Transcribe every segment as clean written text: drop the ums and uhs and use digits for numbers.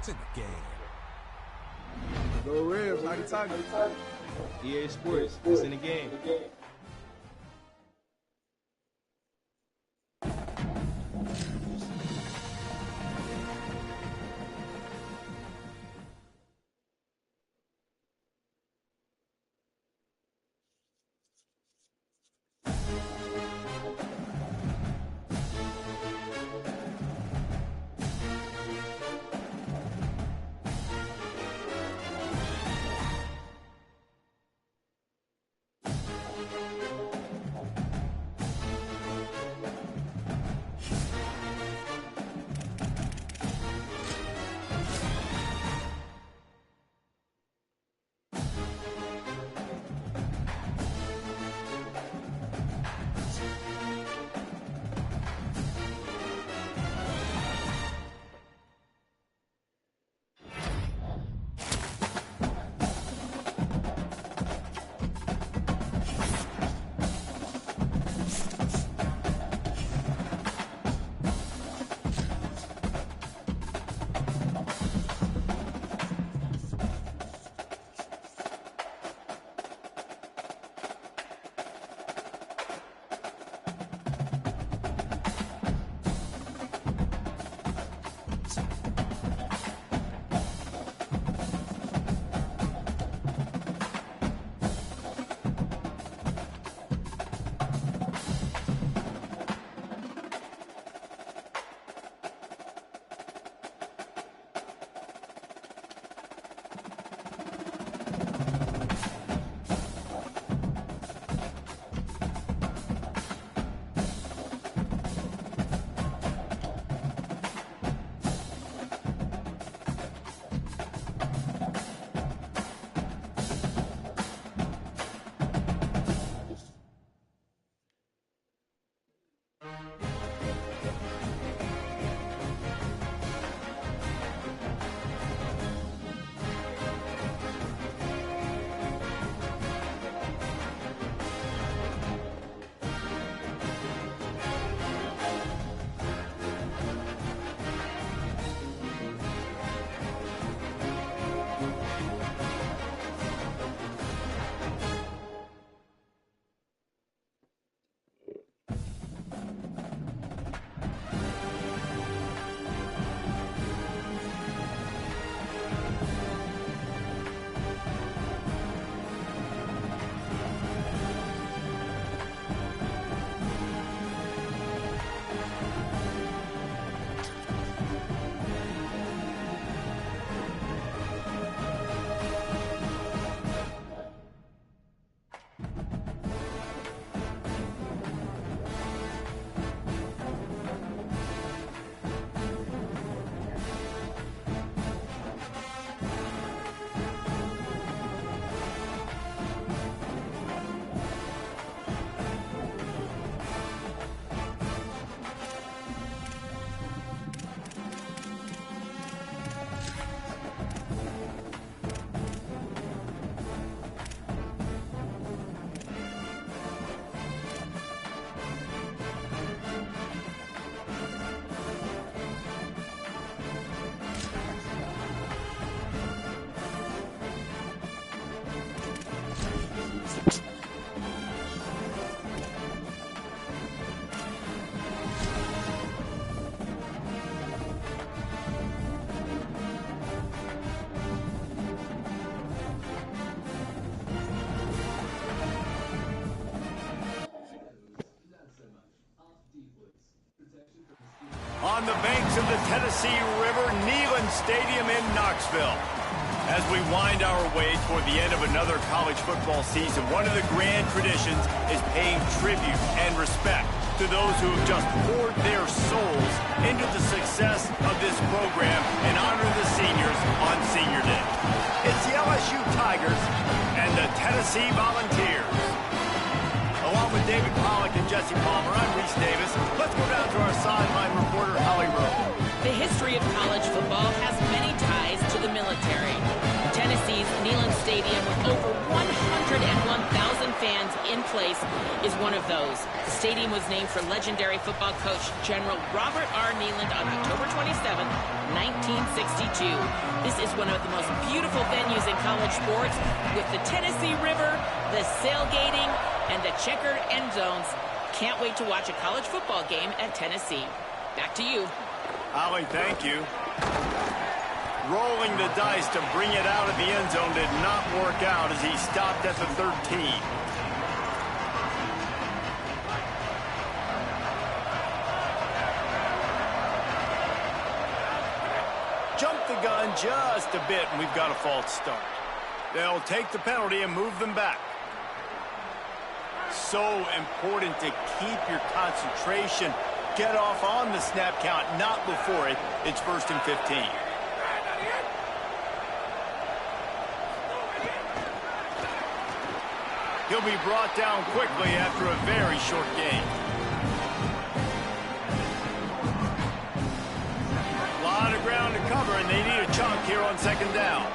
It's in the game. Go Rams, how you talking? EA Sports, it's in the game. On the banks of the Tennessee River, Neyland Stadium in Knoxville. As we wind our way toward the end of another college football season, one of the grand traditions is paying tribute and respect to those who have just poured their souls into the success of this program and honor the seniors on Senior Day. It's the LSU Tigers and the Tennessee Volunteers. Along with David Pollack and Jesse Palmer, I'm Reese Davis. Let's go down to our sideline reporter, Holly Rowe. The history of college football has many ties to the military. Tennessee's Neyland Stadium, with over 101,000 fans in place is one of those. The stadium was named for legendary football coach General Robert R. Neyland on October 27, 1962. This is one of the most beautiful venues in college sports, with the Tennessee River, the sailgating, and the checkered end zones. Can't wait to watch a college football game at Tennessee. Back to you. Ollie, thank you. Rolling the dice to bring it out of the end zone did not work out as he stopped at the 13. Jumped the gun just a bit, and we've got a false start. They'll take the penalty and move them back. So important to keep your concentration. Get off on the snap count, not before it. It's 1st and 15. He'll be brought down quickly after a very short game. A lot of ground to cover, and they need a chunk here on 2nd down.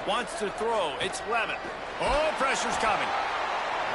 Wants to throw. It's Levin. Oh, pressure's coming.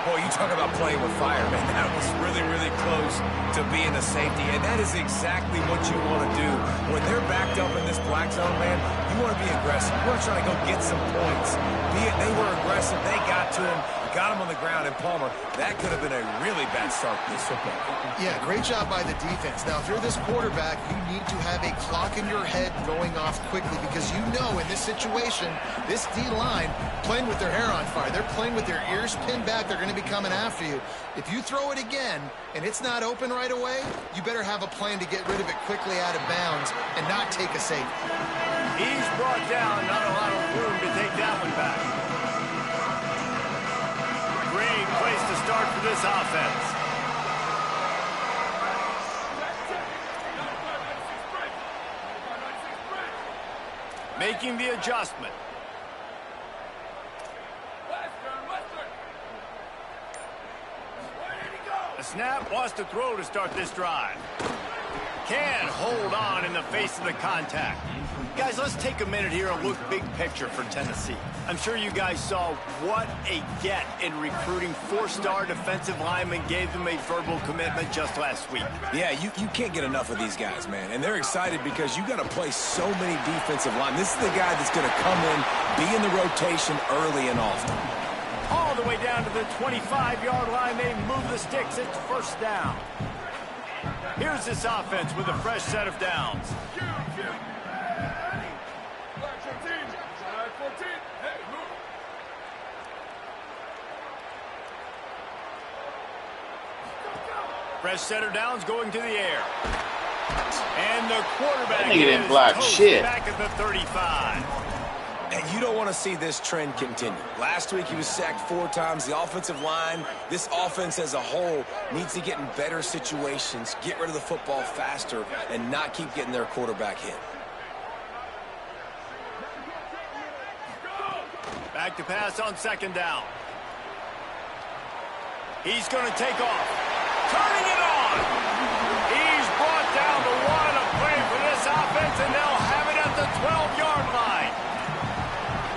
Boy, you talk about playing with fire, man. That was really, really close to being a safety, and that is exactly what you want to do. When they're backed up in this black zone, man, you want to be aggressive. You want to try to go get some points. They were aggressive. They got to him, got him on the ground, and Palmer, that could have been a really bad start to this football. Yeah, great job by the defense. Now, if you're this quarterback, you need to have a clock in your head going off quickly, because you know in this situation, this D-line playing with their hair on fire. They're playing with their ears pinned back. They're going to be coming after you. If you throw it again and it's not open right away, you better have a plan to get rid of it quickly out of bounds and not take a safety. He's brought down, not a lot of room to take that one back. Great place to start for this offense. Making the adjustment. The snap, wants to throw to start this drive. Can't hold on in the face of the contact. Guys, let's take a minute here and look big picture for Tennessee. I'm sure you guys saw what a get in recruiting. 4-star defensive linemen gave them a verbal commitment just last week. Yeah, you can't get enough of these guys, man. And they're excited because you got to play so many defensive line. This is the guy that's going to come in, be in the rotation early and often. All the way down to the 25-yard line, they move the sticks. It's 1st down. Here's this offense with a fresh set of downs. Fresh set of downs going to the air. And the quarterback didn't block shit. Back at the 35. And you don't want to see this trend continue. Last week he was sacked 4 times. The offensive line, this offense as a whole, needs to get in better situations, get rid of the football faster, and not keep getting their quarterback hit. Back to pass on 2nd down. He's going to take off. Turning it on. He's brought down the one of play for this offense, and they'll have it at the 12-yard line.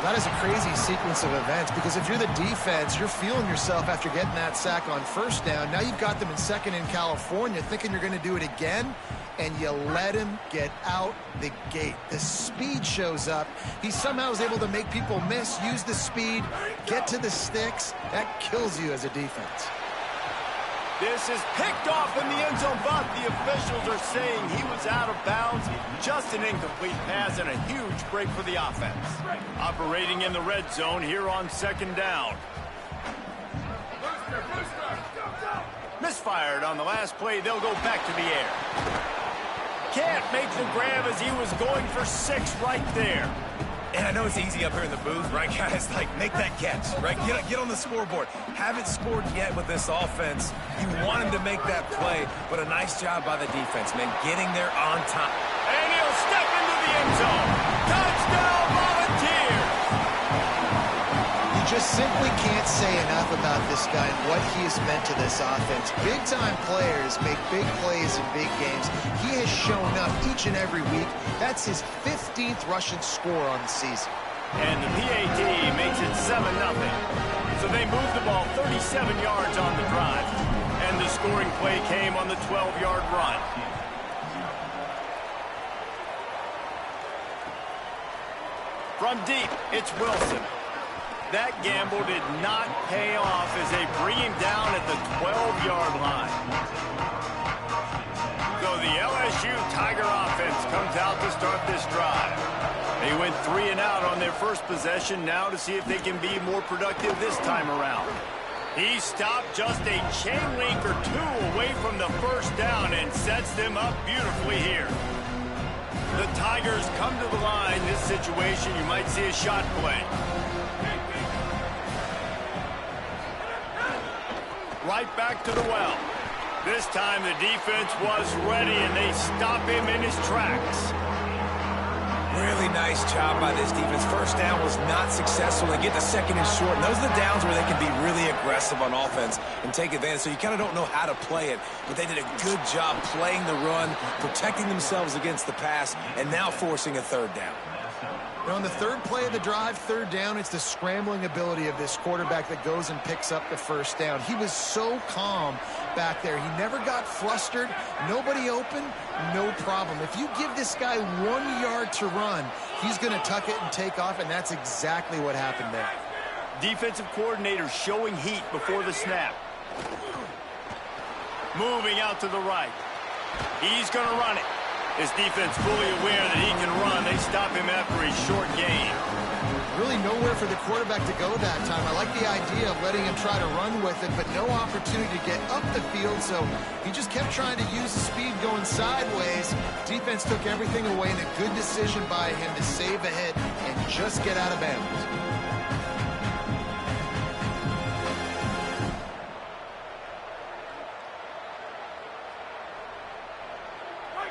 That is a crazy sequence of events, because if you're the defense, you're feeling yourself after getting that sack on 1st down. Now you've got them in 2nd in California, thinking you're going to do it again, and you let him get out the gate. The speed shows up. He somehow is able to make people miss, use the speed, get to the sticks. That kills you as a defense. This is picked off in the end zone, but the officials are saying he was out of bounds. Just an incomplete pass and a huge break for the offense. Operating in the red zone here on 2nd down. Misfired on the last play. They'll go back to the air. Can't make the grab as he was going for 6 right there. And I know it's easy up here in the booth, right, guys? Like, make that catch, right? Get on the scoreboard. Haven't scored yet with this offense. You want him to make that play, but a nice job by the defense, man, getting there on time. And he'll step into the end zone. Touchdown, Volunteers! You just simply can't say enough about this guy and what he has meant to this offense. Big-time players make big plays in big games. He has shown up each and every week. That's his 15th rushing score on the season. And the PAT makes it 7-0. So they move the ball 37 yards on the drive. And the scoring play came on the 12-yard run. From deep, it's Wilson. That gamble did not pay off as they bring him down at the 12-yard line. So the LSU Tiger offense comes out to start this drive. They went 3 and out on their first possession, now to see if they can be more productive this time around. He stopped just a chain link or two away from the first down and sets them up beautifully here. The Tigers come to the line. This situation, you might see a shot play. Right back to the well. This time the defense was ready, and they stop him in his tracks. Really nice job by this defense. First down was not successful. They get the second and short. And those are the downs where they can be really aggressive on offense and take advantage. So you kind of don't know how to play it. But they did a good job playing the run, protecting themselves against the pass, and now forcing a third down. On the third play of the drive, third down, it's the scrambling ability of this quarterback that goes and picks up the first down. He was so calm back there. He never got flustered. Nobody open, no problem. If you give this guy 1 yard to run, he's going to tuck it and take off, and that's exactly what happened there. Defensive coordinator showing heat before the snap. Moving out to the right. He's going to run it. His defense fully aware that he can run. They stop him after a short gain. Really nowhere for the quarterback to go that time. I like the idea of letting him try to run with it, but no opportunity to get up the field, so he just kept trying to use the speed going sideways. Defense took everything away, and a good decision by him to save a hit and just get out of bounds.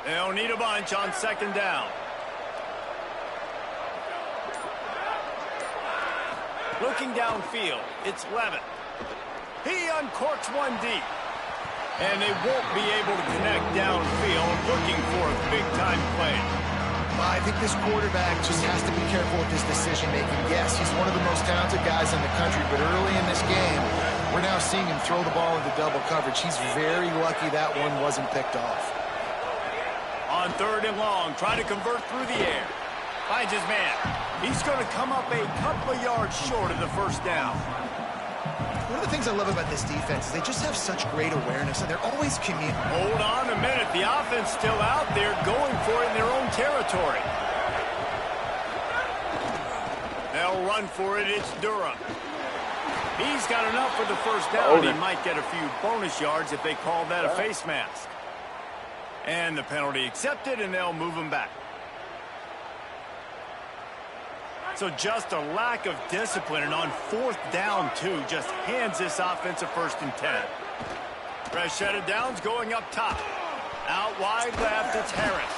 They'll need a bunch on second down. Looking downfield, it's Levin. He uncorks one deep. And they won't be able to connect downfield, looking for a big-time play. I think this quarterback just has to be careful with his decision-making. Yes, he's one of the most talented guys in the country, but early in this game, we're now seeing him throw the ball into double coverage. He's very lucky that one wasn't picked off. On third and long, trying to convert through the air. Finds his man. He's going to come up a couple of yards short of the first down. One of the things I love about this defense is they just have such great awareness, and they're always communicating. Hold on a minute. The offense still out there going for it in their own territory. They'll run for it. It's Durham. He's got enough for the first down. He might get a few bonus yards if they call that a face mask. And the penalty accepted, and they'll move him back. So just a lack of discipline, and on fourth down, too, just hands this offense a 1st and 10. Fresh set of downs going up top. Out wide left, it's Harris.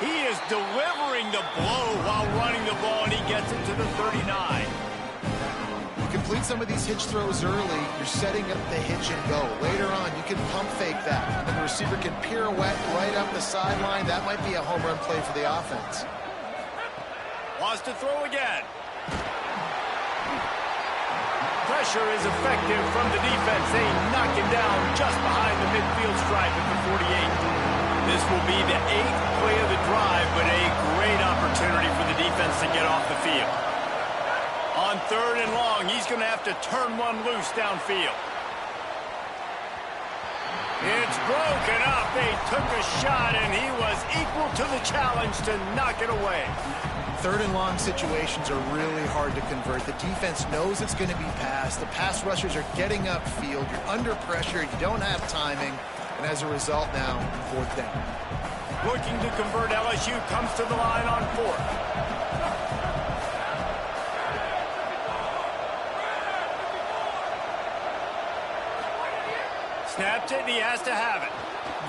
He is delivering the blow while running the ball, and he gets it to the 39. Complete some of these hitch throws early, you're setting up the hitch and go. Later on, you can pump fake that. And the receiver can pirouette right up the sideline. That might be a home run play for the offense. Wants to throw again. Pressure is effective from the defense. They knock him down just behind the midfield stripe at the 48. This will be the 8th play of the drive, but a great opportunity for the defense to get off the field. On third and long, he's going to have to turn one loose downfield. It's broken up. They took a shot, and he was equal to the challenge to knock it away. Third and long situations are really hard to convert. The defense knows it's going to be passed. The pass rushers are getting upfield. You're under pressure. You don't have timing. And as a result now, fourth down. Looking to convert, LSU comes to the line on fourth. Snapped it, and he has to have it.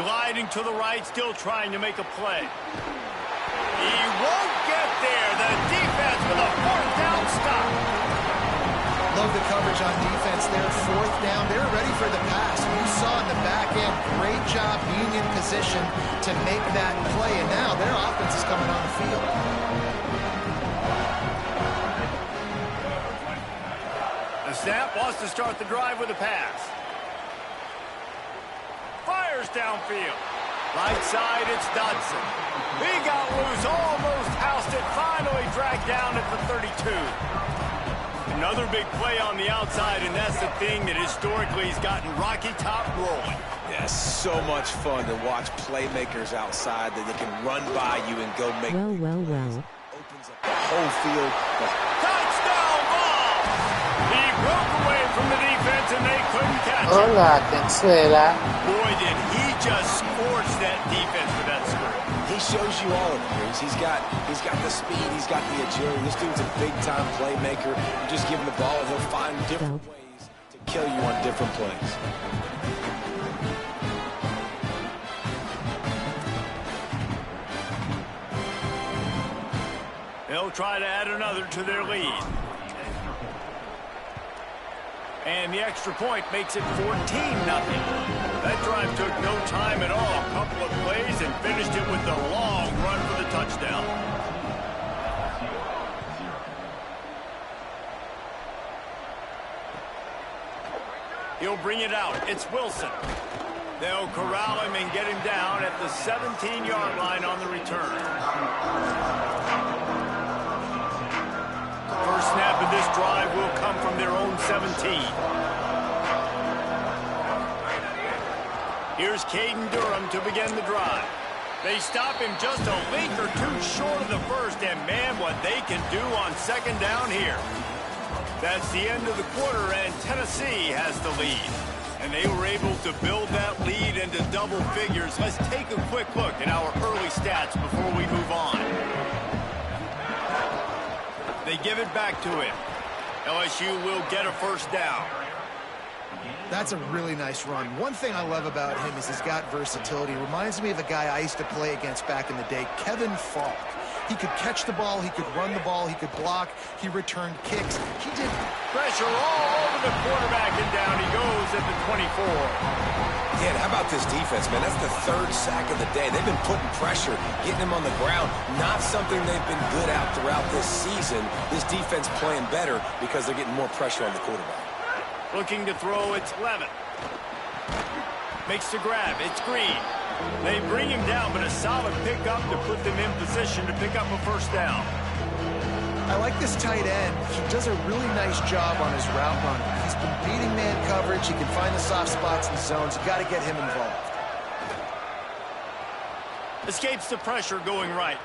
Gliding to the right, still trying to make a play. He won't get there. The defense with a 4th down stop. love the coverage on defense there. Fourth down, they're ready for the pass. You saw in the back end, great job being in position to make that play, and now their offense is coming on the field. The snap wants to start the drive with a pass. Fires downfield. Right side, it's Dodson. He got loose, almost housed it, finally dragged down at the 32. Another big play on the outside, and that's the thing that historically has gotten Rocky Top rolling. Yeah, so much fun to watch playmakers outside that they can run by you and go make. Well. Opens up the whole field. Touchdown ball! He broke away from the defense, and they couldn't catch him. Hola, Consuela. Boy, did he just scorch that defense with that screw. He shows you all of it. He's got the speed, he's got the agility. This dude's a big-time playmaker. You just give him the ball, and he'll find different ways to kill you on different plays. They'll try to add another to their lead. And the extra point makes it 14-0. That drive took no time at all. A couple of plays and finished it with a long run for the touchdown. He'll bring it out. It's Wilson. They'll corral him and get him down at the 17-yard line on the return. First snap of this drive will come from their own 17. Here's Caden Durham to begin the drive. They stop him just a link or two short of the first, and man, what they can do on second down here. That's the end of the quarter, and Tennessee has the lead. And they were able to build that lead into double figures. Let's take a quick look at our early stats before we move on. They give it back to him. LSU will get a first down. That's a really nice run. One thing I love about him is he's got versatility. Reminds me of a guy I used to play against back in the day, Kevin Falk. He could catch the ball, he could run the ball, he could block, he returned kicks. He did pressure all over the quarterback, and down he goes at the 24. Yeah, and how about this defense, man? That's the third sack of the day. They've been putting pressure, getting him on the ground. Not something they've been good at throughout this season. This defense playing better because they're getting more pressure on the quarterback. Looking to throw, it's Levin. Makes the grab, it's Green. They bring him down, but a solid pickup to put them in position to pick up a first down. I like this tight end. He does a really nice job on his route running. He's been beating man coverage. He can find the soft spots and zones. You got to get him involved. Escapes the pressure going right.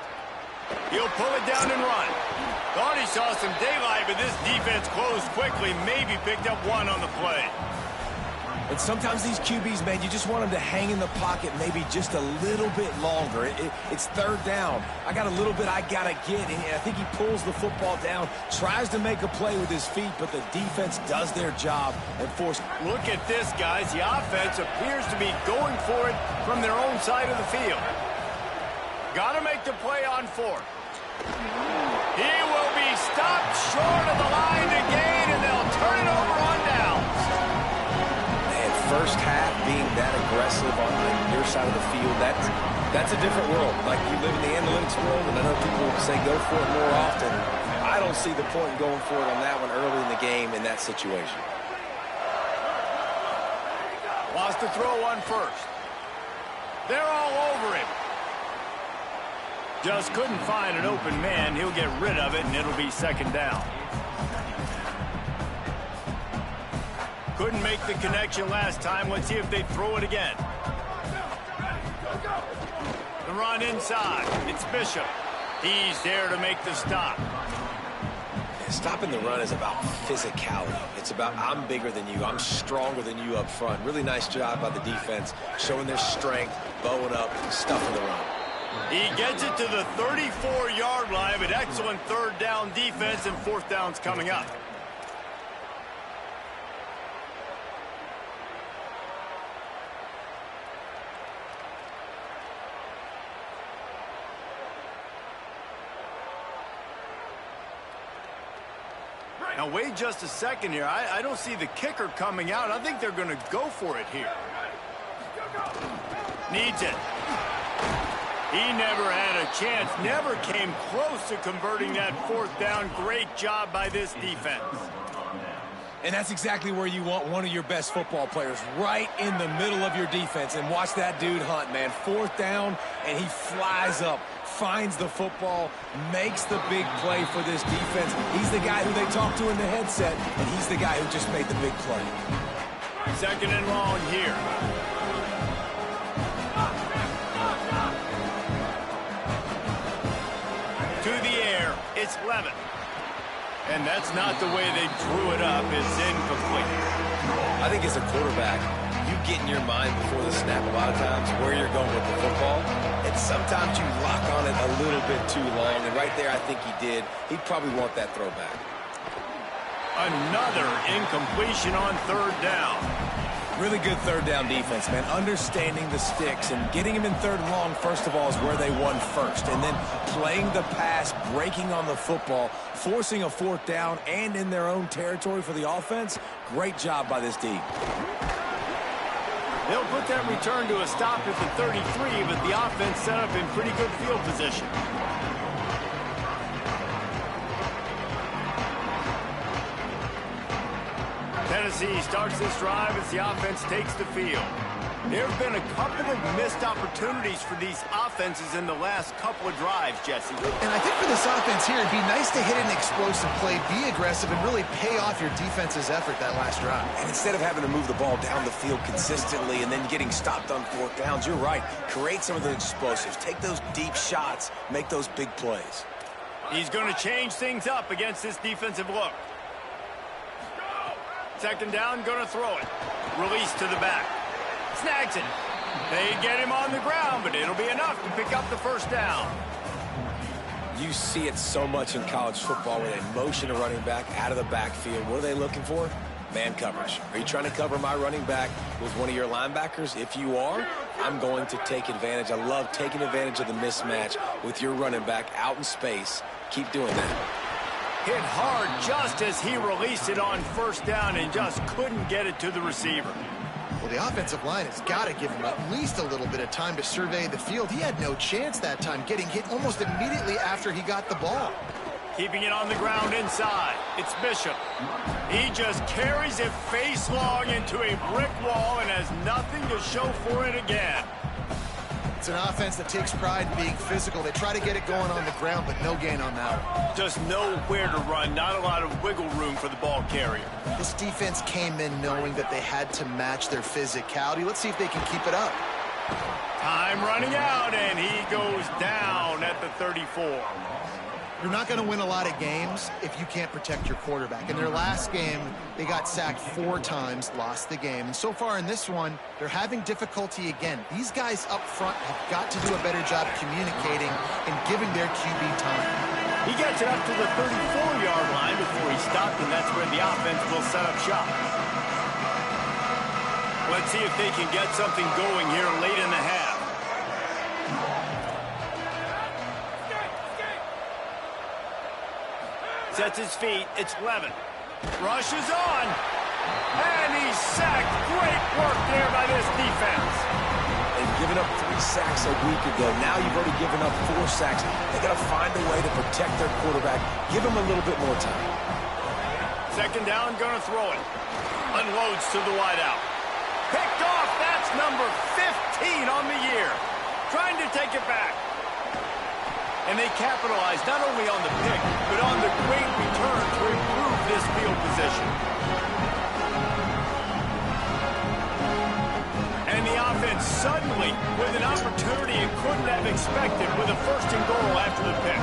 He'll pull it down and run. Thought he saw some daylight, but this defense closed quickly. Maybe picked up one on the play. And sometimes these QBs, man, you just want them to hang in the pocket maybe just a little bit longer. It's third down. I got a little bit I got to get, and I think he pulls the football down, tries to make a play with his feet, but the defense does their job and force. Look at this, guys. The offense appears to be going for it from their own side of the field. Got to make the play on fourth. He will be stopped short of the line to gain, and they'll turn it over on downs. First half being that aggressive on your side of the field, that's a different world. Like, you live in the analytics world, and I know people say go for it more often. I don't see the point in going for it on that one early in the game in that situation. Wants to throw one first. They're all over him. Just couldn't find an open man. He'll get rid of it, and it'll be second down. Couldn't make the connection last time. Let's see if they throw it again. The run inside. It's Bishop. He's there to make the stop. Stopping the run is about physicality. It's about I'm bigger than you. I'm stronger than you up front. Really nice job by the defense, showing their strength, bowing up, stuffing the run. He gets it to the 34-yard line, but excellent third down defense, and fourth down's coming up. Now, wait just a second here. I don't see the kicker coming out. I think they're going to go for it here. Needs it. He never had a chance, never came close to converting that 4th down. Great job by this defense. And that's exactly where you want one of your best football players, right in the middle of your defense. And watch that dude hunt, man. 4th down, and he flies up, finds the football, makes the big play for this defense. He's the guy who they talk to in the headset, and he's the guy who just made the big play. 2nd and long here. To the air, it's Levin. And that's not the way they drew it up. It's incomplete. I think as a quarterback, you get in your mind before the snap a lot of times where you're going with the football. And sometimes you lock on it a little bit too long. And right there, I think he did. He'd probably want that throwback. Another incompletion on 3rd down. Really good 3rd down defense, man. Understanding the sticks and getting him in 3rd and long, first of all, is where they won first. And then playing the pass, breaking on the football, forcing a 4th down and in their own territory for the offense. Great job by this team. They'll put that return to a stop at the 33, but the offense set up in pretty good field position. Tennessee starts this drive as the offense takes the field. There have been a couple of missed opportunities for these offenses in the last couple of drives, Jesse. And I think for this offense here, it'd be nice to hit an explosive play, be aggressive, and really pay off your defense's effort that last drive. And instead of having to move the ball down the field consistently and then getting stopped on 4th downs, you're right. Create some of the explosives. Take those deep shots. Make those big plays. He's going to change things up against this defensive look. 2nd down, going to throw it. Release to the back. Snags it. They get him on the ground, but it'll be enough to pick up the 1st down. You see it so much in college football where they motion a running back out of the backfield. What are they looking for? Man coverage. Are you trying to cover my running back with one of your linebackers? If you are, I'm going to take advantage. I love taking advantage of the mismatch with your running back out in space. Keep doing that. Hit hard just as he released it on 1st down and just couldn't get it to the receiver. Well, the offensive line has got to give him at least a little bit of time to survey the field. He had no chance that time, getting hit almost immediately after he got the ball. Keeping it on the ground inside. It's Bishop. He just carries it face long into a brick wall and has nothing to show for it again. It's an offense that takes pride in being physical. They try to get it going on the ground, but no gain on that one. Just nowhere to run. Not a lot of wiggle room for the ball carrier. This defense came in knowing that they had to match their physicality. Let's see if they can keep it up. Time running out, and he goes down at the 34. You're not going to win a lot of games if you can't protect your quarterback. In their last game, they got sacked 4 times, lost the game. And so far in this one, they're having difficulty again. These guys up front have got to do a better job communicating and giving their QB time. He gets it up to the 34-yard line before he stopped, and that's where the offense will set up shop. Let's see if they can get something going here late in the half. Sets his feet. It's Levin. Rushes on. And he's sacked. Great work there by this defense. They've given up 3 sacks a week ago. Now you've already given up 4 sacks. They got to find a way to protect their quarterback. Give him a little bit more time. 2nd down, going to throw it. Unloads to the wideout. Picked off. That's number 15 on the year. Trying to take it back. And they capitalized not only on the pick, but on the great return to improve this field position. And the offense suddenly with an opportunity it couldn't have expected with a 1st and goal after the pick.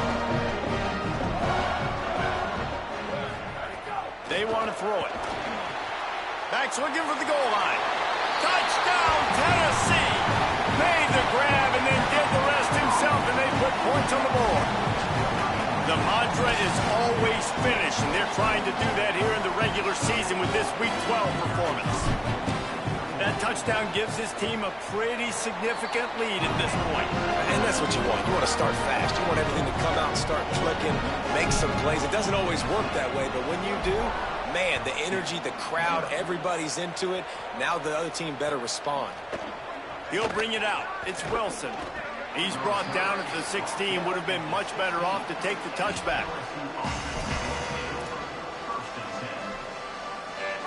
They want to throw it. Back's looking for the goal line. Touchdown, Tennessee! Made the grab and then did the rest himself, and they put points on the board. The mantra is always finish, and they're trying to do that here in the regular season with this Week 12 performance. That touchdown gives his team a pretty significant lead at this point. And that's what you want. You want to start fast. You want everything to come out and start clicking, make some plays. It doesn't always work that way, but when you do, man, the energy, the crowd, everybody's into it. Now the other team better respond. He'll bring it out. It's Wilson. He's brought down at the 16. Would have been much better off to take the touchback.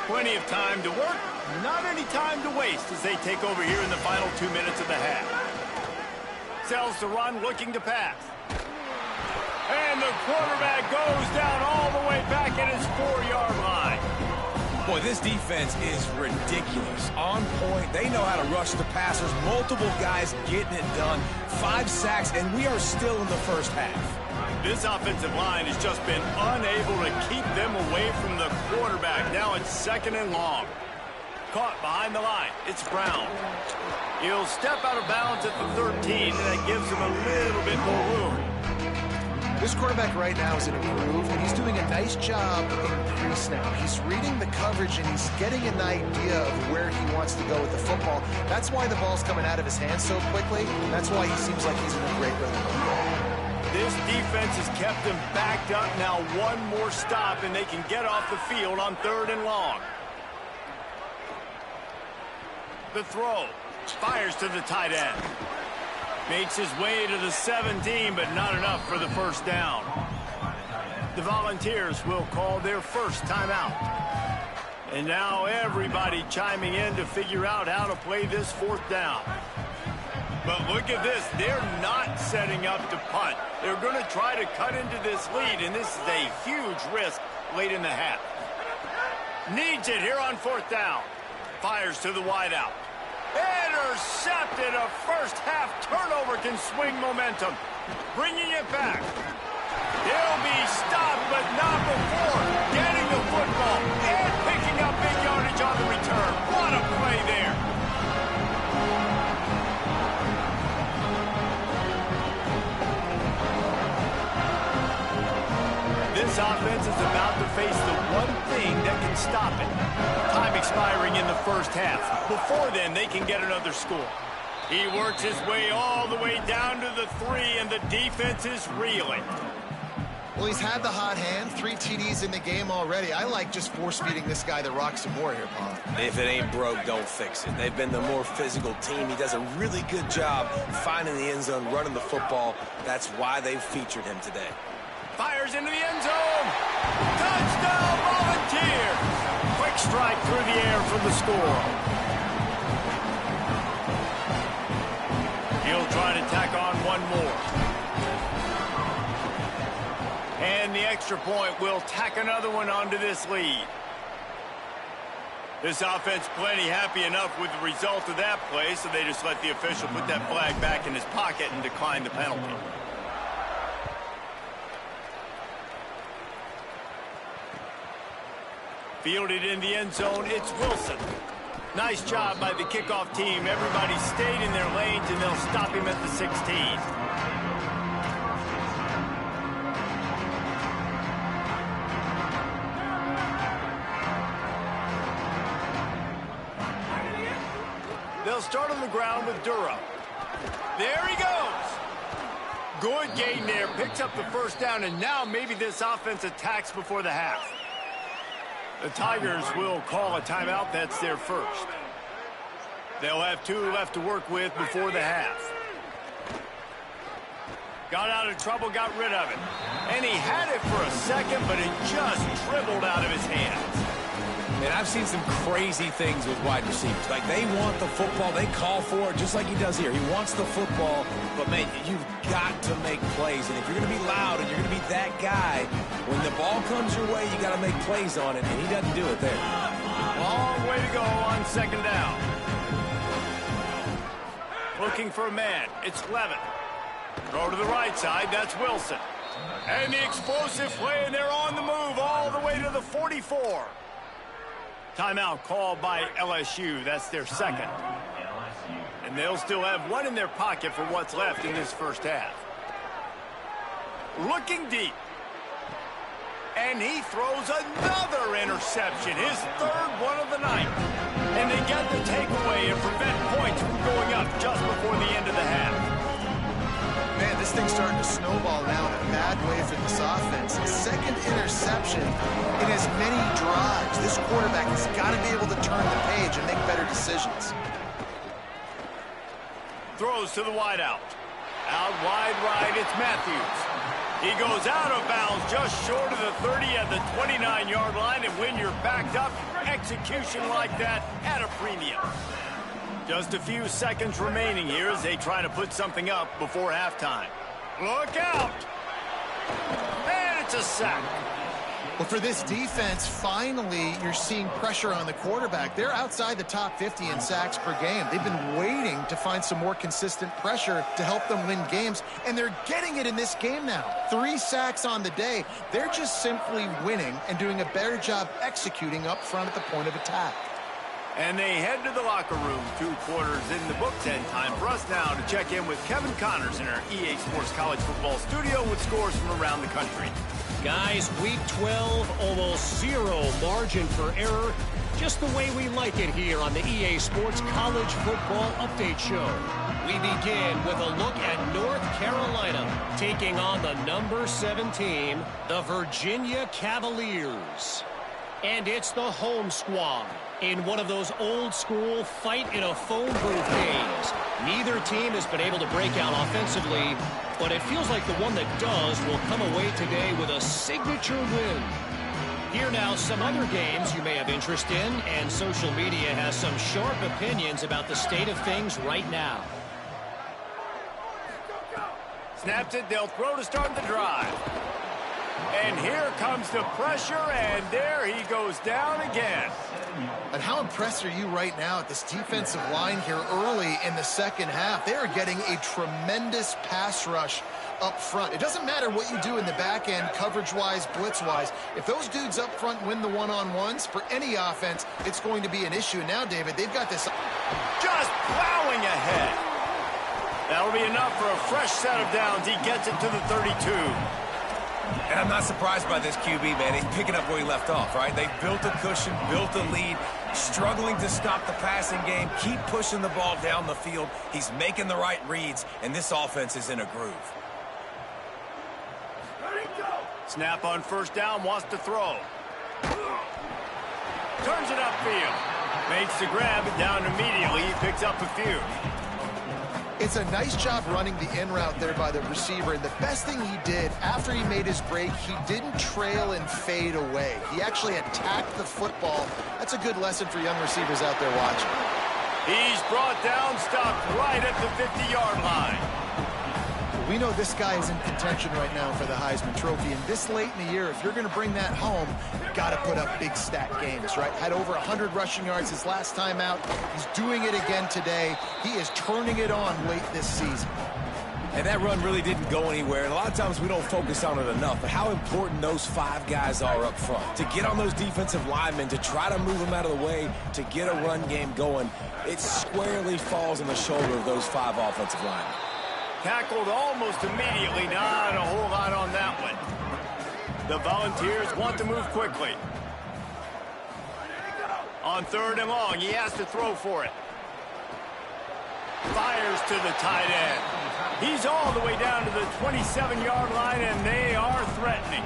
Plenty of time to work, not any time to waste as they take over here in the final 2 minutes of the half. Sells to run, looking to pass. And the quarterback goes down all the way back at his 4-yard line. Boy, this defense is ridiculous. On point. They know how to rush the passers. Multiple guys getting it done. 5 sacks, and we are still in the first half. This offensive line has just been unable to keep them away from the quarterback. Now it's 2nd and long. Caught behind the line. It's Brown. He'll step out of bounds at the 13, and that gives him a little bit more room. This quarterback right now is in a groove, and he's doing a nice job in crease now. He's reading the coverage, and he's getting an idea of where he wants to go with the football. That's why the ball's coming out of his hands so quickly. That's why he seems like he's in a great rhythm. This defense has kept them backed up. Now one more stop, and they can get off the field on 3rd and long. The throw. Fires to the tight end. Makes his way to the 17, but not enough for the first down. The Volunteers will call their first timeout. And now everybody chiming in to figure out how to play this 4th down. But look at this. They're not setting up to punt. They're going to try to cut into this lead, and this is a huge risk late in the half. Needs it here on 4th down. Fires to the wideout. Intercepted. A first-half turnover can swing momentum. Bringing it back. They'll be stopped, but not before getting the football and picking up big yardage on the return. What a play there. This offense is about to face the one thing that can stop it. Time expiring in the first half. Before then, they can get another score. He works his way all the way down to the 3, and the defense is reeling. Well, he's had the hot hand, 3 TDs in the game already. I like just force-feeding this guy the rock some more here, Paul. If it ain't broke, don't fix it. They've been the more physical team. He does a really good job finding the end zone, running the football. That's why they've featured him today. Fires into the end zone. Touchdown, Volunteers. Quick strike through the air for the score. He'll try to tack on one more. And the extra point will tack another one onto this lead. This offense plenty happy enough with the result of that play, so they just let the official put that flag back in his pocket and decline the penalty. Fielded in the end zone, it's Wilson. Nice job by the kickoff team. Everybody stayed in their lanes, and they'll stop him at the 16. They'll start on the ground with Durham. There he goes. Good gain there. Picks up the first down, and now maybe this offense attacks before the half. The Tigers will call a timeout. That's their first. They'll have 2 left to work with before the half. Got out of trouble, got rid of it. And he had it for a second, but it just dribbled out of his hands. And I've seen some crazy things with wide receivers. Like, they want the football. They call for it, just like he does here. He wants the football, but, man, you've got to make plays. And if you're going to be loud and you're going to be that guy, when the ball comes your way, you got to make plays on it, and he doesn't do it there. Long way to go on 2nd down. Looking for a man. It's Levitt. Throw to the right side. That's Wilson. And the explosive play, and they're on the move all the way to the 44. Timeout called by LSU. That's their second. And they'll still have 1 in their pocket for what's left in this first half. Looking deep. And he throws another interception. His 3rd one of the night. And they get the takeaway and prevent points from going up just before the end of the half. Man, this thing's starting to snowball now in a bad way for this offense. Second interception in as many drives. This quarterback has got to be able to turn the page and make better decisions. Throws to the wideout. Out wide right, it's Matthews. He goes out of bounds just short of the 30 at the 29-yard line, and when you're backed up, execution like that at a premium. Just a few seconds remaining here as they try to put something up before halftime. Look out! And it's a sack. Well, for this defense, finally, you're seeing pressure on the quarterback. They're outside the top 50 in sacks per game. They've been waiting to find some more consistent pressure to help them win games, and they're getting it in this game now. 3 sacks on the day. They're just simply winning and doing a better job executing up front at the point of attack. And they head to the locker room. 2 quarters in the books, and time for us now to check in with Kevin Connors in our EA Sports College Football studio with scores from around the country. Guys, week 12, almost 0 margin for error. Just the way we like it here on the EA Sports College Football Update Show. We begin with a look at North Carolina taking on the number 7 team, the Virginia Cavaliers. And it's the home squad in one of those old-school fight-in-a-phone-booth games. Neither team has been able to break out offensively, but it feels like the one that does will come away today with a signature win. Here now, some other games you may have interest in, and social media has some sharp opinions about the state of things right now. Snaps it, they'll throw to start the drive. And here comes the pressure, and there he goes down again. And how impressed are you right now at this defensive line here early in the second half? They are getting a tremendous pass rush up front. It doesn't matter what you do in the back end, coverage-wise, blitz-wise. If those dudes up front win the one-on-ones, for any offense, it's going to be an issue. Now, David, they've got this just plowing ahead. That'll be enough for a fresh set of downs. He gets it to the 32. And I'm not surprised by this QB, man. He's picking up where he left off, right? They built a cushion, built a lead, struggling to stop the passing game, keep pushing the ball down the field. He's making the right reads, and this offense is in a groove. Snap on first down, wants to throw. Turns it upfield. Makes the grab, down immediately. He picks up a few. It's a nice job running the in route there by the receiver, and the best thing he did after he made his break, he didn't trail and fade away. He actually attacked the football. That's a good lesson for young receivers out there watching. He's brought down, stopped right at the 50-yard line. We know this guy is in contention right now for the Heisman Trophy, and this late in the year, if you're going to bring that home, you've got to put up big stat games, right? Had over 100 rushing yards his last time out. He's doing it again today. He is turning it on late this season. And that run really didn't go anywhere. And a lot of times we don't focus on it enough, but how important those 5 guys are up front. To get on those defensive linemen, to try to move them out of the way, to get a run game going, it squarely falls on the shoulder of those 5 offensive linemen. Tackled almost immediately. Not a whole lot on that one. The Volunteers want to move quickly. On 3rd and long, he has to throw for it. Fires to the tight end. He's all the way down to the 27-yard line, and they are threatening.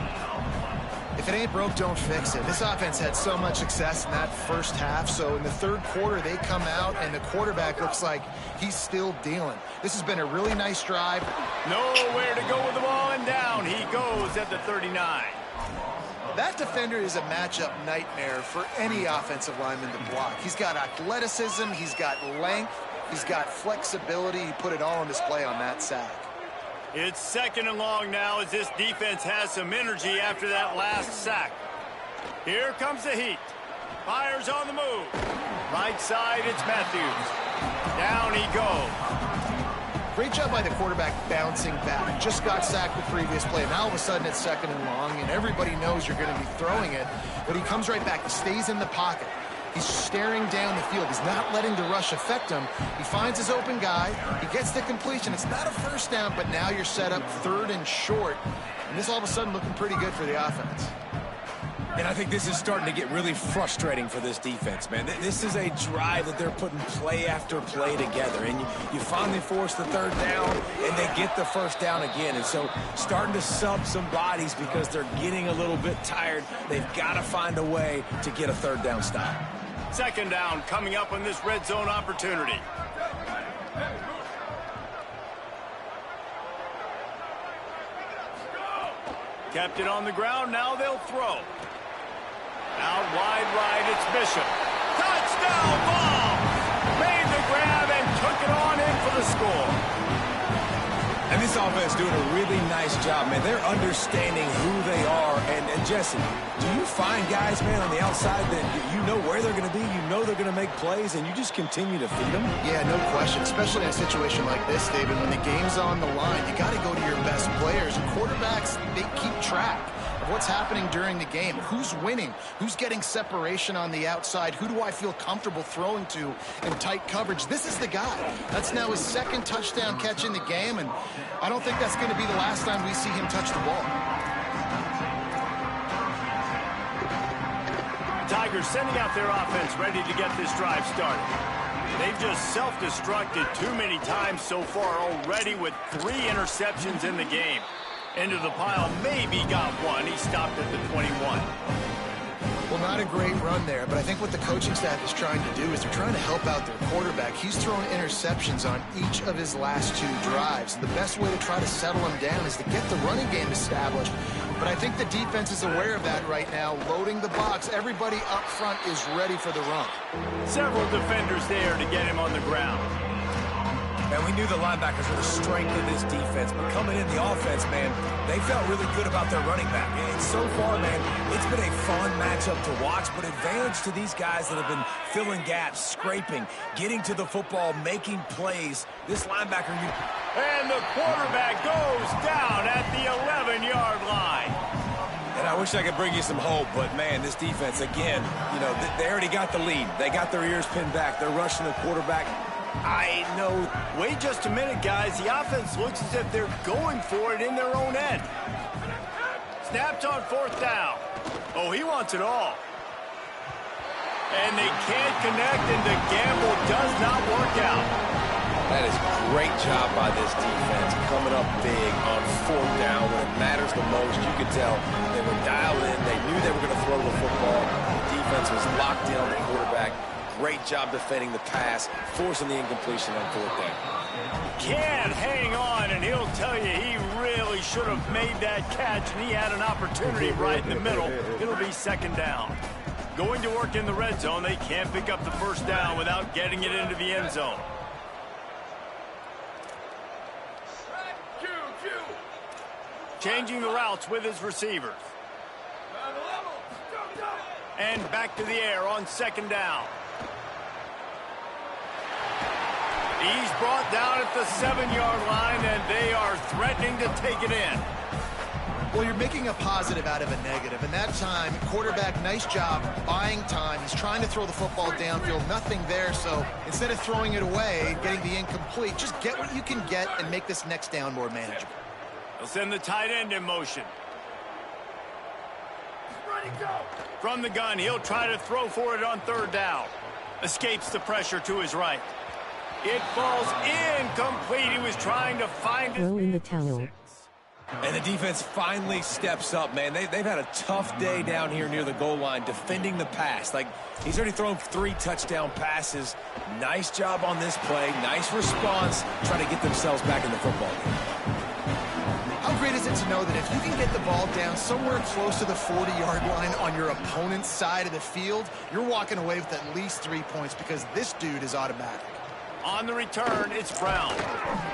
If it ain't broke, don't fix it. This offense had so much success in that first half, so in the 3rd quarter, they come out, and the quarterback looks like he's still dealing. This has been a really nice drive. Nowhere to go with the ball, and down he goes at the 39. That defender is a matchup nightmare for any offensive lineman to block. He's got athleticism, he's got length, he's got flexibility. He put it all on display on that sack. It's 2nd and long now as this defense has some energy after that last sack. Here comes the heat. Fires on the move. Right side, it's Matthews. Down he goes. Great job by the quarterback bouncing back. Just got sacked the previous play. Now all of a sudden it's 2nd and long, and everybody knows you're going to be throwing it. But he comes right back. He stays in the pocket. He's staring down the field. He's not letting the rush affect him. He finds his open guy. He gets the completion. It's not a first down, but now you're set up 3rd and short. And this all of a sudden looking pretty good for the offense. And I think this is starting to get really frustrating for this defense, man. This is a drive that they're putting play after play together. And you finally force the third down, and they get the first down again. And so starting to sub some bodies because they're getting a little bit tired. They've got to find a way to get a third down stop. Second down coming up on this red zone opportunity. Kept it on the ground, now they'll throw. Out wide right, it's Bishop. Touchdown ball! Made the grab and took it on in for the score. And this offense doing a really nice job, man. They're understanding who they are. And Jesse, do you find guys, man, on the outside that you know where they're going to be, you know they're going to make plays, and you just continue to feed them? Yeah, no question, especially in a situation like this, David. When the game's on the line, you got to go to your best players. And quarterbacks, they keep track of what's happening during the game. Who's winning? Who's getting separation on the outside? Who do I feel comfortable throwing to in tight coverage? This is the guy. That's now his second touchdown catch in the game, and I don't think that's going to be the last time we see him touch the ball. Tigers sending out their offense ready to get this drive started. They've just self-destructed too many times so far already with 3 interceptions in the game. Into the pile, maybe got one. He stopped at the 21. Well, not a great run there, but I think what the coaching staff is trying to do is they're trying to help out their quarterback. He's thrown interceptions on each of his last 2 drives. The best way to try to settle him down is to get the running game established. But I think the defense is aware of that right now, loading the box. Everybody up front is ready for the run. Several defenders there to get him on the ground. And we knew the linebackers were the strength of this defense, but coming in the offense, man, they felt really good about their running back. And so far, man, it's been a fun matchup to watch, but advantage to these guys that have been filling gaps, scraping, getting to the football, making plays. This linebacker... And the quarterback goes down at the 11-yard line. And I wish I could bring you some hope, but, man, this defense, again, you know, they already got the lead. They got their ears pinned back. They're rushing the quarterback. I know. Wait just a minute, guys. The offense looks as if they're going for it in their own end. Snapped on 4th down. Oh, he wants it all. And they can't connect, and the gamble does not work out. That is great job by this defense, coming up big on 4th down when it matters the most. You could tell they were dialed in. They knew they were going to throw the football. The defense was locked in on the quarterback. Great job defending the pass, forcing the incompletion on 4th down. Can't hang on, and he'll tell you he really should have made that catch, and he had an opportunity right in the middle. It'll be 2nd down. Going to work in the red zone, they can't pick up the 1st down without getting it into the end zone. Changing the routes with his receivers. And back to the air on 2nd down. He's brought down at the 7-yard line, and they are threatening to take it in. Well, you're making a positive out of a negative, and that time, quarterback, nice job buying time. He's trying to throw the football downfield, nothing there, so instead of throwing it away and getting the incomplete, just get what you can get and make this next down more manageable. They'll send the tight end in motion. From the gun, he'll try to throw for it on 3rd down. Escapes the pressure to his right. It falls incomplete. He was trying to find it. Throw in the towel. And the defense finally steps up, man. They've had a tough day down here near the goal line defending the pass. Like, he's already thrown 3 touchdown passes. Nice job on this play. Nice response, trying to get themselves back in the football game. How great is it to know that if you can get the ball down somewhere close to the 40-yard line on your opponent's side of the field, you're walking away with at least 3 points because this dude is automatic. On the return, it's Brown.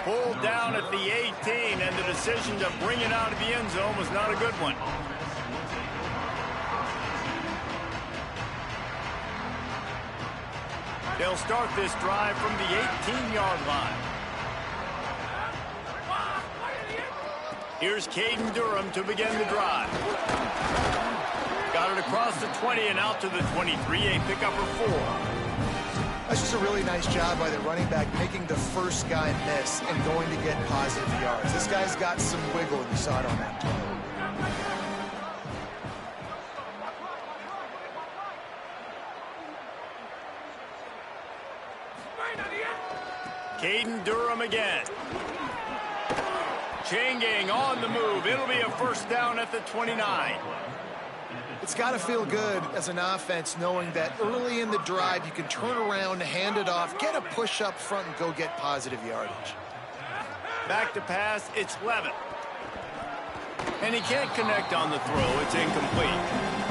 Pulled down at the 18, and the decision to bring it out of the end zone was not a good one. They'll start this drive from the 18-yard line. Here's Caden Durham to begin the drive. Got it across the 20 and out to the 23, a pickup of 4. That's just a really nice job by the running back, making the first guy miss and going to get positive yards. This guy's got some wiggle, and you saw it on that play. Caden Durham again. Chain gang on the move. It'll be a first down at the 29. It's got to feel good as an offense knowing that early in the drive you can turn around, hand it off, get a push up front, and go get positive yardage. Back to pass, it's Levitt. And he can't connect on the throw. It's incomplete.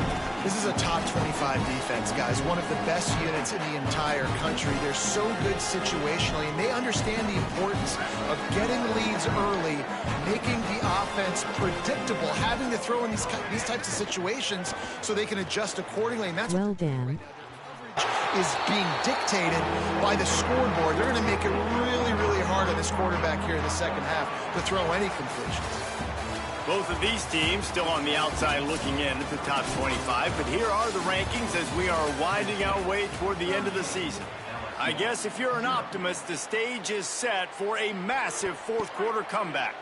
This is a top 25 defense, guys. One of the best units in the entire country. They're so good situationally, and they understand the importance of getting leads early, making the offense predictable, having to throw in these types of situations so they can adjust accordingly. And that's well done. Is being dictated by the scoreboard. They're going to make it really, really hard on this quarterback here in the second half to throw any completions. Both of these teams still on the outside looking in at the top 25, but here are the rankings as we are winding our way toward the end of the season. I guess if you're an optimist, the stage is set for a massive fourth quarter comeback.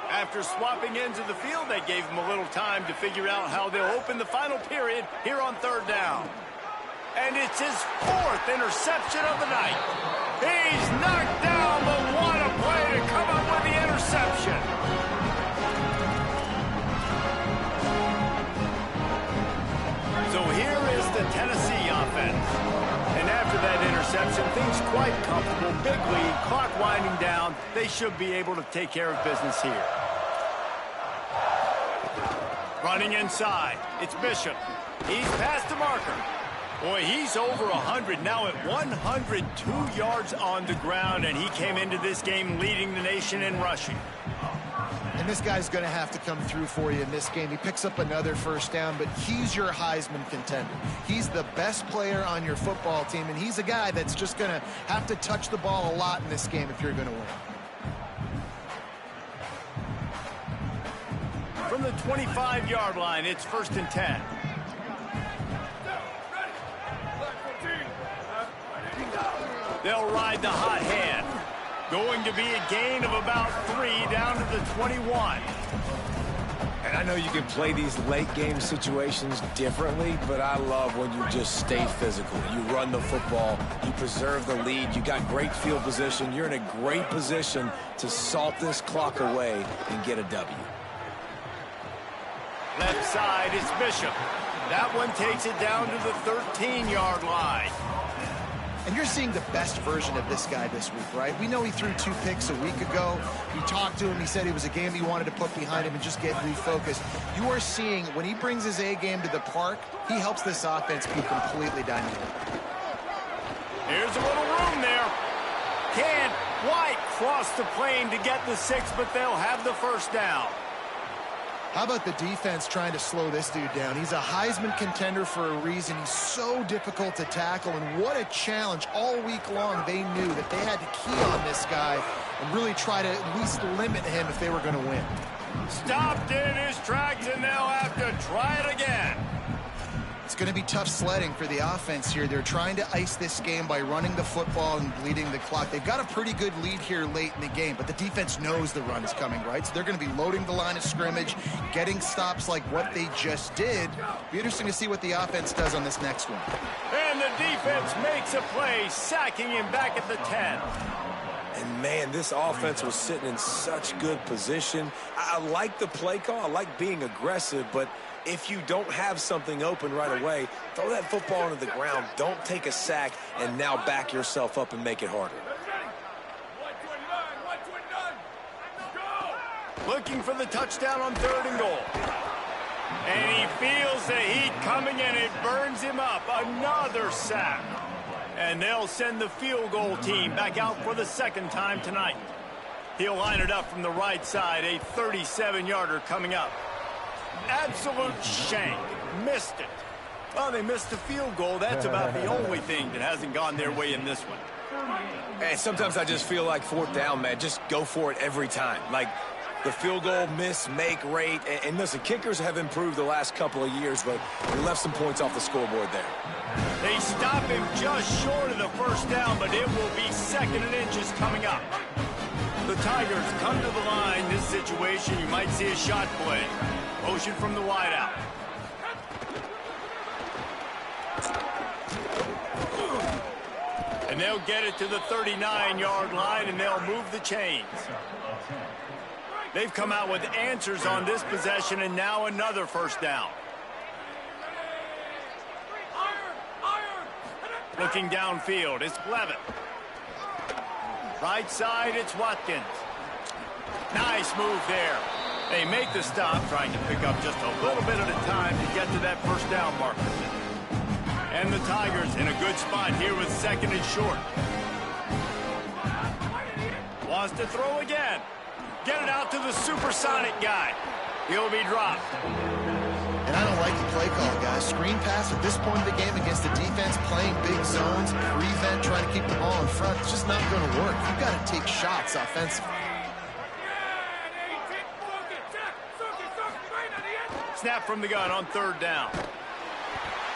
After swapping ends of the field, they gave them a little time to figure out how they'll open the final period here on third down. And it's his fourth interception of the night. He's knocked down, but what a play to come up with the interception. So here is the Tennessee offense. And after that interception, things quite comfortable. Big lead, clock winding down. They should be able to take care of business here. Running inside, it's Bishop. He's past the marker. Boy, he's over 100 now at 102 yards on the ground, and he came into this game leading the nation in rushing. And this guy's going to have to come through for you in this game. He picks up another first down, but he's your Heisman contender. He's the best player on your football team, and he's a guy that's just going to have to touch the ball a lot in this game if you're going to win. From the 25-yard line, it's 1st and 10. They'll ride the hot hand. Going to be a gain of about 3 down to the 21. And I know you can play these late game situations differently, but I love when you just stay physical. You run the football, you preserve the lead, you got great field position, you're in a great position to salt this clock away and get a W. Left side is Bishop. That one takes it down to the 13-yard line. And you're seeing the best version of this guy this week, right? We know he threw 2 picks a week ago. We talked to him. He said it was a game he wanted to put behind him and just get refocused. You are seeing when he brings his A game to the park, he helps this offense be completely dynamic. Here's a little room there. Can't quite cross the plane to get the 6, but they'll have the first down. How about the defense trying to slow this dude down? He's a Heisman contender for a reason. He's so difficult to tackle, and what a challenge. All week long, they knew that they had to key on this guy and really try to at least limit him if they were going to win. Stopped in his tracks, and they'll have to try it again. It's going to be tough sledding for the offense here. They're trying to ice this game by running the football and bleeding the clock. They've got a pretty good lead here late in the game, but the defense knows the run is coming, right? So they're going to be loading the line of scrimmage, getting stops like what they just did. Be interesting to see what the offense does on this next one. And the defense makes a play, sacking him back at the 10. And, man, this offense was sitting in such good position. I like the play call. I like being aggressive, but if you don't have something open right away, throw that football into the ground. Don't take a sack and now back yourself up and make it harder. Looking for the touchdown on 3rd and goal. And he feels the heat coming, and it burns him up. Another sack. And they'll send the field goal team back out for the 2nd time tonight. He'll line it up from the right side, a 37-yarder coming up. Absolute shank. Missed it. Well, they missed the field goal. That's about the only thing that hasn't gone their way in this one. And sometimes I just feel like 4th down, man. Just go for it every time. Like the field goal miss-make rate. And listen, kickers have improved the last couple of years, but they left some points off the scoreboard there. They stop him just short of the 1st down, but it will be 2nd and inches coming up. The Tigers come to the line. This situation, you might see a shot play. Motion from the wideout. And they'll get it to the 39-yard line, and they'll move the chains. They've come out with answers on this possession, and now another first down. Looking downfield, it's Levitt. Right side, it's Watkins. Nice move there. They make the stop, trying to pick up just a little bit at a time to get to that first down marker. And the Tigers in a good spot here with second and short. Wants to throw again. Get it out to the supersonic guy. He'll be dropped. And I don't like the play call, guys. Screen pass at this point of the game against the defense playing big zones, prevent, trying to keep the ball in front. It's just not going to work. You've got to take shots offensively. Snap from the gun on third down.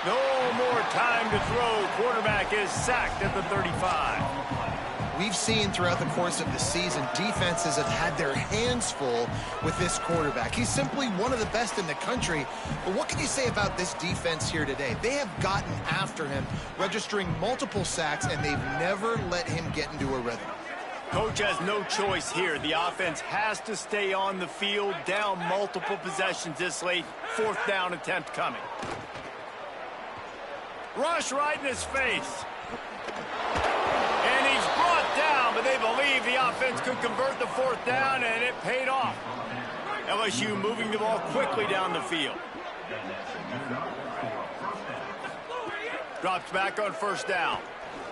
No more time to throw. Quarterback is sacked at the 35. We've seen throughout the course of the season, defenses have had their hands full with this quarterback. He's simply one of the best in the country. But what can you say about this defense here today? They have gotten after him, registering multiple sacks, and they've never let him get into a rhythm. Coach has no choice here. The offense has to stay on the field, down multiple possessions this late. Fourth down attempt coming. Rush right in his face. And he's brought down, but they believe the offense could convert the fourth down, and it paid off. LSU moving the ball quickly down the field. Drops back on first down.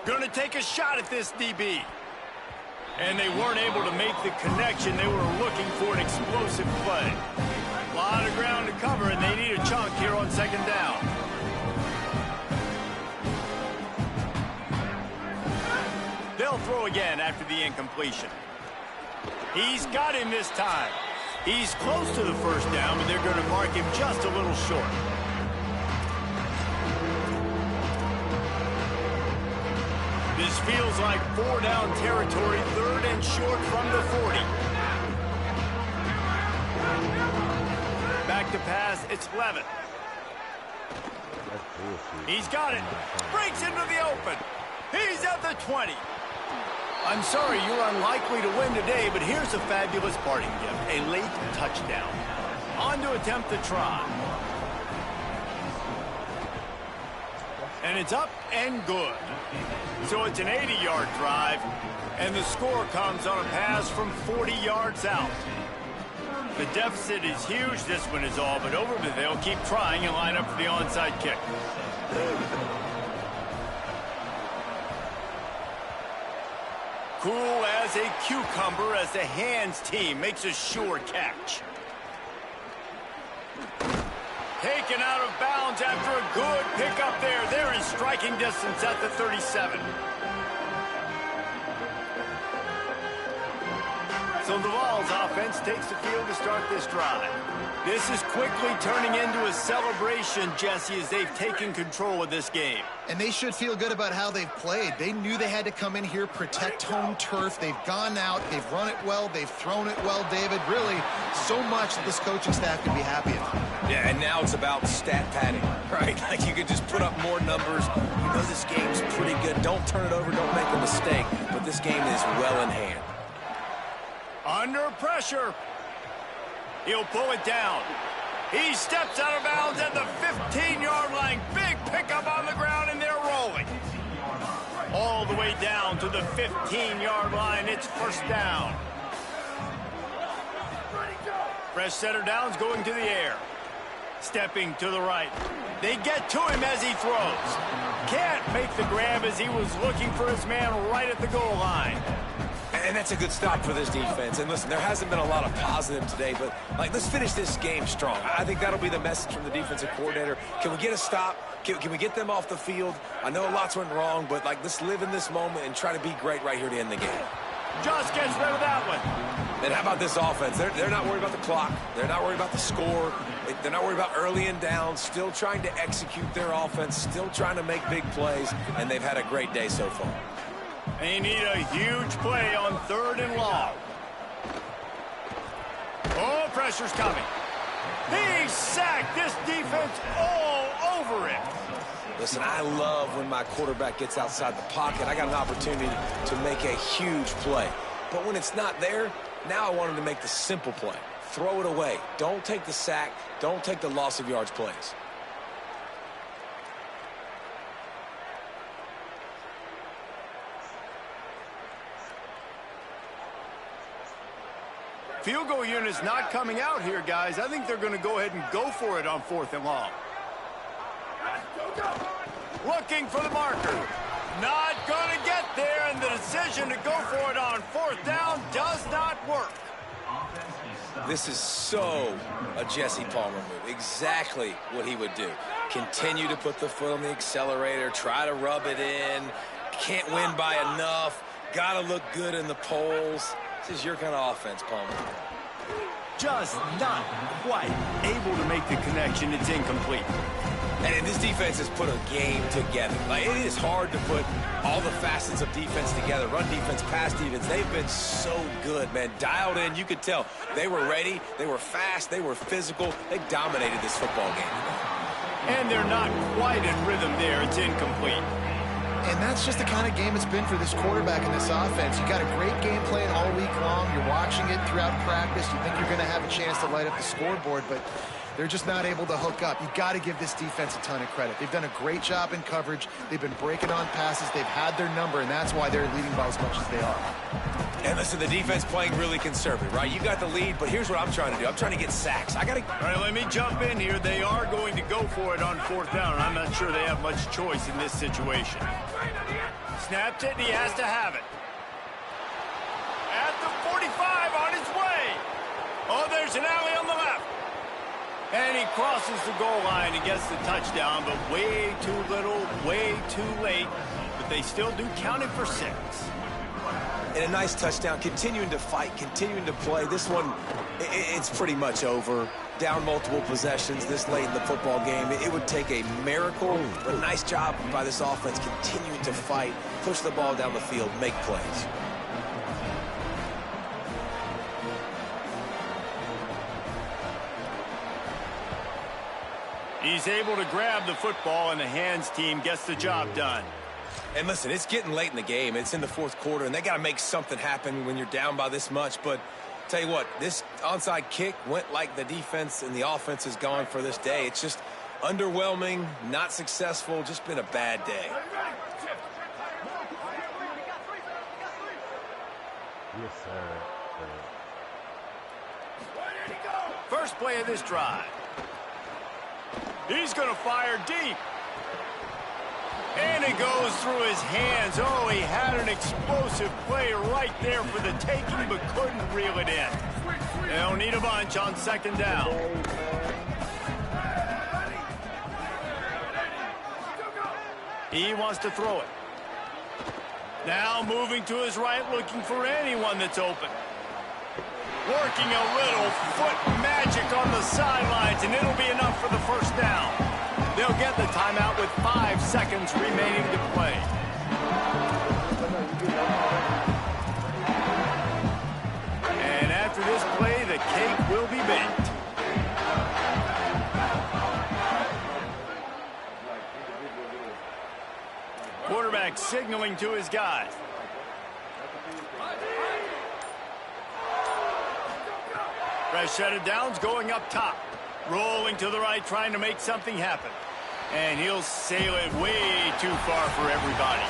Going to take a shot at this DB. And they weren't able to make the connection. They were looking for an explosive play. A lot of ground to cover, and they need a chunk here on second down. They'll throw again after the incompletion. He's got him this time. He's close to the first down, but they're going to mark him just a little short. This feels like four-down territory, third and short from the 40. Back to pass, it's Levitt. He's got it. Breaks into the open. He's at the 20. I'm sorry, you're unlikely to win today, but here's a fabulous parting gift, a late touchdown. On to attempt the try. And it's up and good. So it's an 80-yard drive, and the score comes on a pass from 40 yards out. The deficit is huge, this one is all but over, but they'll keep trying and line up for the onside kick. Cool as a cucumber as the hands team makes a sure catch. Taken out of bounds after a good pickup there. They're in striking distance at the 37. So the Vols offense takes the field to start this drive. This is quickly turning into a celebration, Jesse, as they've taken control of this game. And they should feel good about how they've played. They knew they had to come in here, protect home turf. They've gone out, they've run it well, they've thrown it well, David. Really, so much that this coaching staff can be happy about. Yeah, and now it's about stat padding, right? Like you can just put up more numbers. You know this game's pretty good. Don't turn it over, don't make a mistake. But this game is well in hand. Under pressure. He'll pull it down. He steps out of bounds at the 15-yard line. Big pickup on the ground, and they're rolling. All the way down to the 15-yard line. It's first down. Fresh center downs going to the air. Stepping to the right. They get to him as he throws. Can't make the grab as he was looking for his man right at the goal line. And that's a good stop for this defense. And listen, there hasn't been a lot of positive today, but let's finish this game strong. I think that'll be the message from the defensive coordinator. Can we get a stop? Can we get them off the field? I know lots went wrong, but let's live in this moment and try to be great right here to end the game. Just gets rid of that one. And how about this offense? They're not worried about the clock. They're not worried about the score. They're not worried about early and down. Still trying to execute their offense. Still trying to make big plays. And they've had a great day so far. They need a huge play on third and long. Oh, pressure's coming. He sacked this defense all over it. Listen, I love when my quarterback gets outside the pocket. I got an opportunity to make a huge play. But when it's not there, now I want him to make the simple play. Throw it away. Don't take the sack. Don't take the loss of yards plays. Field goal unit's not coming out here, guys. I think they're going to go ahead and go for it on 4th and long. Looking for the marker. Not going to get there, and the decision to go for it on 4th down does not work. This is so a Jesse Palmer move. Exactly what he would do. Continue to put the foot on the accelerator, try to rub it in. Can't win by enough. Got to look good in the polls. This is your kind of offense, Palmer. Just not quite able to make the connection. It's incomplete. And this defense has put a game together. Like, it is hard to put all the facets of defense together. Run defense, pass defense. They've been so good, man. Dialed in. You could tell they were ready. They were fast. They were physical. They dominated this football game. And they're not quite in rhythm there. It's incomplete. And that's just the kind of game it's been for this quarterback in this offense. You got a great game plan all week long. You're watching it throughout practice. You think you're going to have a chance to light up the scoreboard, but they're just not able to hook up. You've got to give this defense a ton of credit. They've done a great job in coverage. They've been breaking on passes. They've had their number, and that's why they're leading by as much as they are. And listen, the defense playing really conservative, right? You got the lead, but here's what I'm trying to do. I'm trying to get sacks. All right, let me jump in here. They are going to go for it on 4th down. I'm not sure they have much choice in this situation. Snapped it, and he has to have it. At the 45, on his way. Oh, there's an alley on the left. And he crosses the goal line and gets the touchdown, but way too little, way too late. But they still do count it for 6. And a nice touchdown, continuing to fight, continuing to play. This one, it's pretty much over. Down multiple possessions this late in the football game. It would take a miracle, but a nice job by this offense continuing to fight, push the ball down the field, make plays. He's able to grab the football, and the hands team gets the job done. And listen, it's getting late in the game. It's in the 4th quarter, and they got to make something happen when you're down by this much. But tell you what, this onside kick went like the defense and the offense is gone for this day. It's just underwhelming, not successful, just been a bad day. Yes, sir. First play of this drive. He's going to fire deep. And it goes through his hands. Oh, he had an explosive play right there for the taking, but couldn't reel it in. They'll need a bunch on 2nd down. He wants to throw it. Now moving to his right, looking for anyone that's open. Working a little foot magic on the sidelines, and it'll be enough for the 1st down. They'll get the timeout with 5 seconds remaining to play. And after this play, the cake will be baked. Quarterback signaling to his guys. Fresh set of downs going up top. Rolling to the right, trying to make something happen. And he'll sail it way too far for everybody.